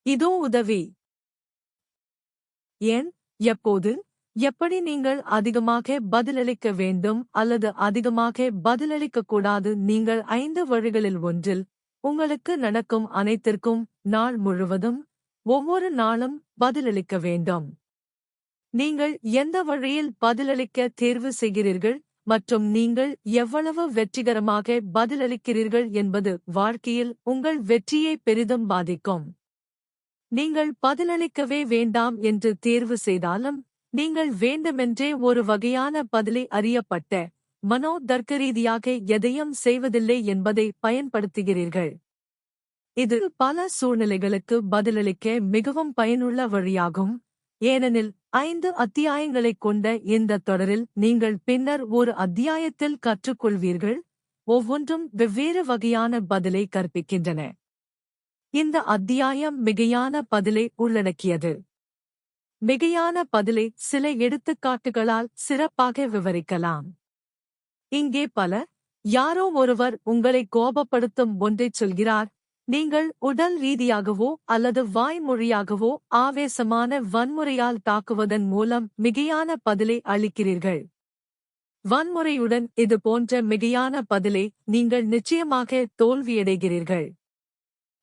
இதோ உதவி. ஏன், எப்போது, எப்படி நீங்கள் அதிகமாக பதிலளிக்க வேண்டும் அல்லது அதிகமாக பதிலளிக்கக்கூடாது? நீங்கள் 5 வழிகளில் ஒன்றில் உங்களுக்கு நடக்கும் அனைத்திற்கும் நாள் முழுவதும் ஒவ்வொரு நாளும் பதிலளிக்க வேண்டும். நீங்கள் எந்த வழியில் பதிலளிக்க தேர்வு செய்கிறீர்கள் மற்றும் நீங்கள் எவ்வளவு வெற்றிகரமாக பதிலளிக்கிறீர்கள் என்பது வாழ்க்கையில் உங்கள் வெற்றியை பெரிதும் பாதிக்கும். நீங்கள் பதிலளிக்கவே வேண்டாம் என்று தேர்வு செய்தாலும், நீங்கள் வேண்டுமென்றே ஒரு வகையான பதிலை அறியப்பட்ட மனோ தர்க்கரீதியாக எதையும் செய்வதில்லை என்பதை பயன்படுத்துகிறீர்கள். இது பல சூழ்நிலைகளுக்கு பதிலளிக்க மிகவும் பயனுள்ள வழியாகும், ஏனெனில் 5 அத்தியாயங்களைக் கொண்ட இந்த தொடரில் நீங்கள் பின்னர் ஒரு அத்தியாயத்தில் கற்றுக்கொள்வீர்கள், ஒவ்வொன்றும் வெவ்வேறு வகையான பதிலை கற்பிக்கின்றன. இந்த அத்தியாயம் மிகையான பதிலை உள்ளடக்கியது. மிகையான பதிலை சில எடுத்துக்காட்டுகளால் சிறப்பாக விவரிக்கலாம். இங்கே பல. யாரோ ஒருவர் உங்களை கோபப்படுத்தும் ஒன்றைச் சொல்கிறார். நீங்கள் உடல் ரீதியாகவோ அல்லது வாய்மொழியாகவோ ஆவேசமான வன்முறையால் தாக்குவதன் மூலம் மிகையான பதிலை அளிக்கிறீர்கள். வன்முறையுடன் இது போன்ற மிகையான பதிலை நீங்கள் நிச்சயமாக தோல்வியடைகிறீர்கள்.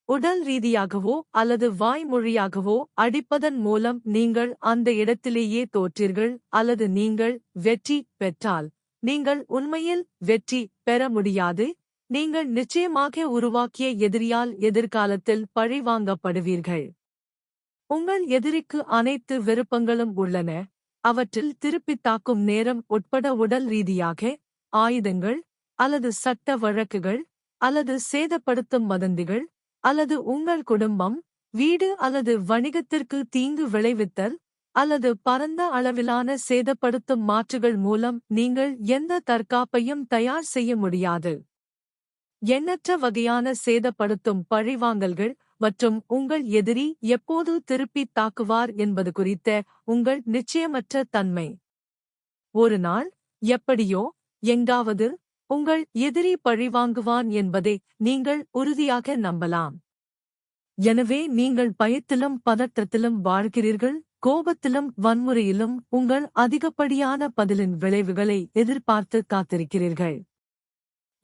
உடல் ரீதியாகவோ அல்லது வாய்மொழியாகவோ அடிப்பதன் மூலம் நீங்கள் அந்த இடத்திலேயே தோற்றீர்கள் அல்லது நீங்கள் வெற்றி பெற்றால் நீங்கள் உண்மையில் வெற்றி பெற முடியாது. நீங்கள் நிச்சயமாக உருவாக்கிய எதிரியால் எதிர்காலத்தில் பழிவாங்கப்படுவீர்கள். உங்கள் எதிரிக்கு அனைத்து விருப்பங்களும் உள்ளன, அவற்றில் திருப்பித் தாக்கும் நேரம் உட்பட உடல் ரீதியாக, ஆயுதங்கள் அல்லது சட்ட வழக்குகள் அல்லது சேதப்படுத்தும் வதந்திகள் அல்லது உங்கள் குடும்பம், வீடு அல்லது வணிகத்திற்கு தீங்கு விளைவித்தல் அல்லது பரந்த அளவிலான சேதப்படுத்தும் மாற்றுகள் மூலம் நீங்கள் எந்த தற்காப்பையும் தயார் செய்ய முடியாது. எண்ணற்ற வகையான சேதப்படுத்தும் பழிவாங்கல்கள் மற்றும் உங்கள் எதிரி எப்போது திருப்பித் தாக்குவார் என்பது குறித்த உங்கள் நிச்சயமற்ற தன்மை. ஒரு நாள், எப்படியோ எங்காவது, உங்கள் எதிரி பழிவாங்குவான் என்பதை நீங்கள் உறுதியாக நம்பலாம். எனவே நீங்கள் பயத்திலும் பதற்றத்திலும் வாழ்கிறீர்கள், கோபத்திலும் வன்முறையிலும் உங்கள் அதிகப்படியான பதிலின் விளைவுகளை எதிர்பார்த்து காத்திருக்கிறீர்கள்.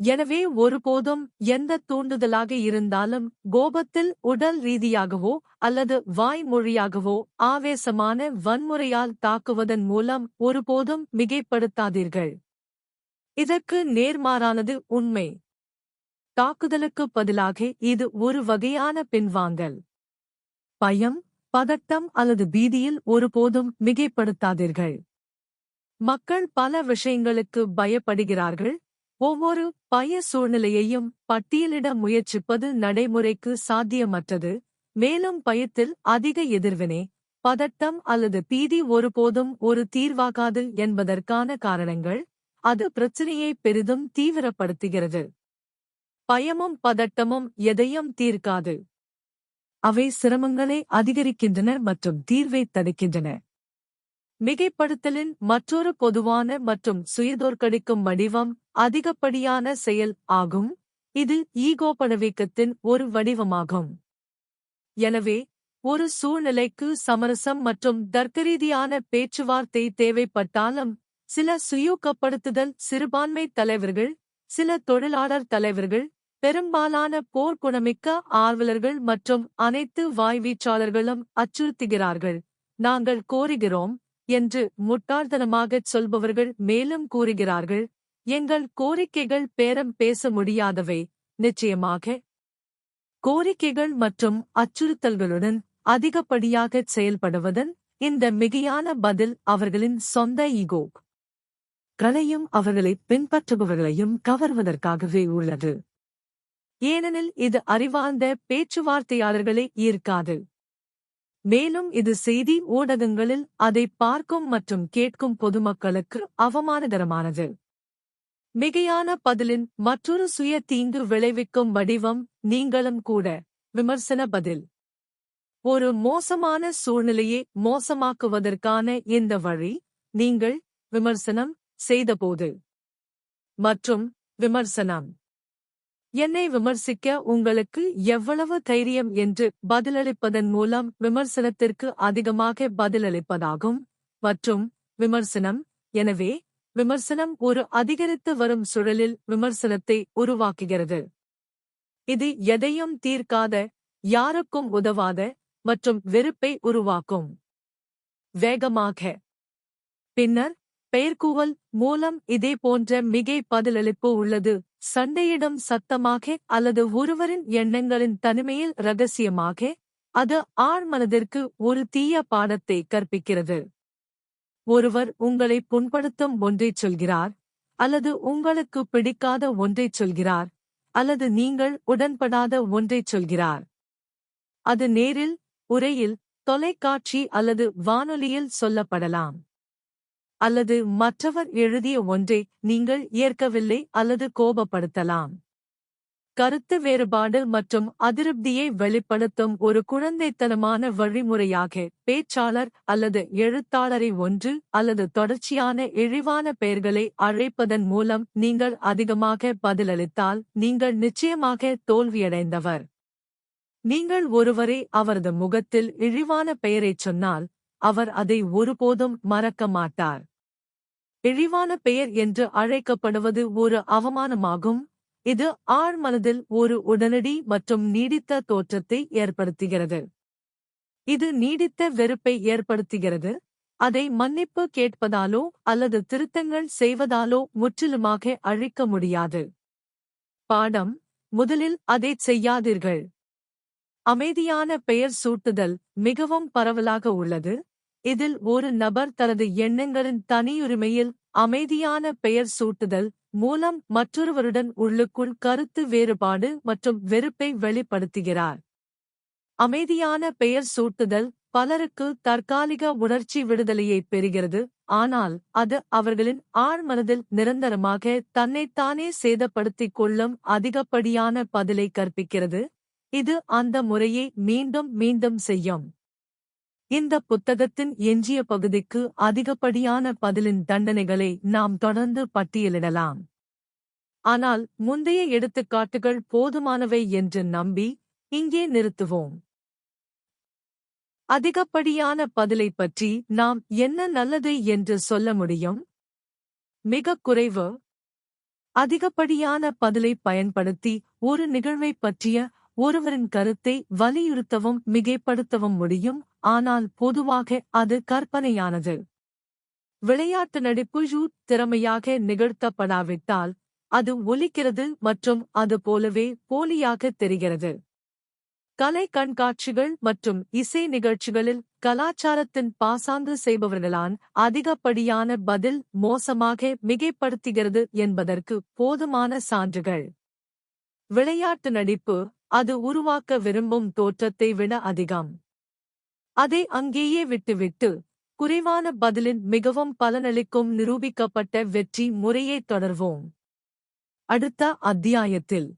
எனவே ஒருபோதும் எந்த தூண்டுதலாக இருந்தாலும் கோபத்தில் உடல் ரீதியாகவோ அல்லது வாய்மொழியாகவோ ஆவேசமான வன்முறையால் தாக்குவதன் மூலம் ஒருபோதும் மிகைப்படுத்தாதீர்கள். இதற்கு நேர்மாறானது உண்மை. தாக்குதலுக்குப் பதிலாக இது ஒரு வகையான பின்வாங்கல். பயம், பதட்டம் அல்லது பீதியில் ஒருபோதும் மிகைப்படுத்தாதீர்கள். மக்கள் பல விஷயங்களுக்கு பயப்படுகிறார்கள். ஒவ்வொரு பய சூழ்நிலையையும் பட்டியலிட முயற்சிப்பது நடைமுறைக்கு சாத்தியமற்றது, மேலும் பயத்தில் அதிக எதிர்வினை, பதட்டம் அல்லது பீதி ஒருபோதும் ஒரு தீர்வாகாது என்பதற்கான காரணங்கள். அது பிரச்சினையை பெரிதும் தீவிரப்படுத்துகிறது. பயமும் பதட்டமும் எதையும் தீர்க்காது. அவை சிரமங்களை அதிகரிக்கின்றன மற்றும் தீர்வை தடுக்கின்றன. மிகைப்படுத்தலின் மற்றொரு பொதுவான மற்றும் சுயதோற்கடிக்கும் வடிவம் அதிகப்படியான செயல் ஆகும். இது ஈகோ பணவீக்கத்தின் ஒரு வடிவமாகும். எனவே, ஒரு சூழ்நிலைக்கு சமரசம் மற்றும் தர்க்கரீதியான பேச்சுவார்த்தை தேவைப்பட்டாலும், சில சுயூக்கப்படுத்துதல் சிறுபான்மை தலைவர்கள், சில தொழிலாளர் தலைவர்கள், பெரும்பாலான போர்க்குணமிக்க ஆர்வலர்கள் மற்றும் அனைத்து வாய்வீச்சாளர்களும் அச்சுறுத்துகிறார்கள். நாங்கள் கோருகிறோம் என்று முட்டாள்தனமாகச் சொல்பவர்கள் மேலும் கூறுகிறார்கள், எங்கள் கோரிக்கைகள் பேரம் பேச முடியாதவை. நிச்சயமாக, கோரிக்கைகள் மற்றும் அச்சுறுத்தல்களுடன் அதிகப்படியாகச் செயல்படுவதன் இந்த மிகையான பதில் அவர்களின் சொந்த ஈகோ களையும் அவர்களை பின்பற்றுபவர்களையும் கவர்வதற்காகவே உள்ளது. ஏனெனில் இது அறிவார்ந்த பேச்சுவார்த்தையாளர்களை ஈர்க்காது. மேலும் இது செய்தி ஊடகங்களில் அதை பார்க்கும் மற்றும் கேட்கும் பொதுமக்களுக்கு அவமானகரமானது. மிகையான பதிலின் மற்றொரு சுய தீங்கு விளைவிக்கும் வடிவம் நீங்களும் கூட. விமர்சன பதில். ஒரு மோசமான சூழ்நிலையை மோசமாக்குவதற்கான இந்த வழி, நீங்கள் விமர்சனம் செய்தபோது மற்றும் விமர்சனம் என்னை விமர்சிக்க உங்களுக்கு எவ்வளவு தைரியம் என்று பதிலளிப்பதன் மூலம் விமர்சனத்திற்கு அதிகமாக பதிலளிப்பதாகும். மற்றும் விமர்சனம். எனவே விமர்சனம் ஒரு அதிகரித்து வரும் சுழலில் விமர்சனத்தை உருவாக்குகிறது. இது எதையும் தீர்க்காத, யாருக்கும் உதவாத மற்றும் வெறுப்பை உருவாக்கும். வேகமாக. பின்னர் பெயர்கூவல் மூலம் இதே போன்ற மிகை பதிலளிப்பு உள்ளது. சண்டையிடும் சத்தமாக அல்லது ஒருவரின் எண்ணங்களின் தனிமையில் ரகசியமாக. அது ஆழ்மனதிற்கு ஒரு தீய பாடத்தை கற்பிக்கிறது. ஒருவர் உங்களை புண்படுத்தும் ஒன்றைச் சொல்கிறார், அல்லது உங்களுக்கு பிடிக்காத ஒன்றைச் சொல்கிறார், அல்லது நீங்கள் உடன்படாத ஒன்றைச் சொல்கிறார். அது நேரில், உரையில், தொலைக்காட்சி அல்லது வானொலியில் சொல்லப்படலாம். அல்லது மற்றவர் எழுதிய ஒன்றை நீங்கள் ஏற்கவில்லை அல்லது கோபப்படுத்தலாம். கருத்து வேறுபாடு மற்றும் அதிருப்தியை வெளிப்படுத்தும் ஒரு குழந்தைத்தனமான வழிமுறையாக பேச்சாளர் அல்லது எழுத்தாளரை ஒன்று அல்லது தொடர்ச்சியான இழிவான பெயர்களை அழைப்பதன் மூலம் நீங்கள் அதிகமாக பதிலளித்தால் நீங்கள் நிச்சயமாக தோல்வியடைந்தவர். நீங்கள் ஒருவரை அவரது முகத்தில் இழிவான பெயரைச் சொன்னால் அவர் அதை ஒருபோதும் மறக்க மாட்டார். இழிவான பெயர் என்று அழைக்கப்படுவது ஒரு அவமானமாகும். இது ஆழ்மனதில் ஒரு உடனடி மற்றும் நீடித்த தோற்றத்தை ஏற்படுத்துகிறது. இது நீடித்த வெறுப்பை ஏற்படுத்துகிறது. அதை மன்னிப்பு கேட்பதாலோ அல்லது திருத்தங்கள் செய்வதாலோ முற்றிலுமாக அழிக்க முடியாது. பாடம். முதலில் அதைச் செய்யாதீர்கள். அமைதியான பெயர் சூட்டுதல் மிகவும் பரவலாக உள்ளது. இதில் ஒரு நபர் தனது எண்ணங்களின் தனியுரிமையில் அமைதியான பெயர் சூட்டுதல் மூலம் மற்றொருவருடன் உள்ளுக்குள் கருத்து வேறுபாடு மற்றும் வெறுப்பை வெளிப்படுத்துகிறார். அமைதியான பெயர் சூட்டுதல் பலருக்கு தற்காலிக உணர்ச்சி விடுதலையை பெறுகிறது, ஆனால் அது அவர்களின் ஆழ்மனதில் நிரந்தரமாக தன்னைத்தானே சேதப்படுத்திக் கொள்ளும் அதிகப்படியான பதிலை கற்பிக்கிறது. இது அந்த முறையை மீண்டும் மீண்டும் செய்யும். இந்த புத்தகத்தின் எஞ்சிய பகுதிக்கு அதிகப்படியான பதிலின் தண்டனைகளை நாம் தொடர்ந்து பட்டியலிடலாம். ஆனால் முந்தைய எடுத்துக்காட்டுகள் போதுமானவை என்று நம்பி இங்கே நிறுத்துவோம். அதிகப்படியான பதிலை பற்றி நாம் என்ன நல்லது என்று சொல்ல முடியும்? மிகக் குறைவு. அதிகப்படியான பதிலை பயன்படுத்தி ஒரு நிகழ்வைப் பற்றிய ஒருவரின் கருத்தை வலியுறுத்தவும் மிகைப்படுத்தவும் முடியும், ஆனால் பொதுவாக அது கற்பனையானது. விளையாட்டு நடிப்பு திறமையாக நிகழ்த்தப்படாவிட்டால் அது ஒலிக்கிறது மற்றும் அது போலவே போலியாக தெரிகிறது. கலை கண்காட்சிகள் மற்றும் இசை நிகழ்ச்சிகளில் கலாச்சாரத்தின் பாசாங்கு செய்பவர்களான் அதிகப்படியான பதில் மோசமாக மிகைப்படுத்துகிறது என்பதற்கு போதுமான சான்றுகள். விளையாட்டு நடிப்பு அது உருவாக்க விரும்பும் தோற்றத்தை விட அதிகம். அதை அங்கேயே விட்டுவிட்டு குறைவான பதிலின் மிகவும் பலனளிக்கும் நிரூபிக்கப்பட்ட வெற்றி முறையை தொடர்வோம். அடுத்த அத்தியாயத்தில்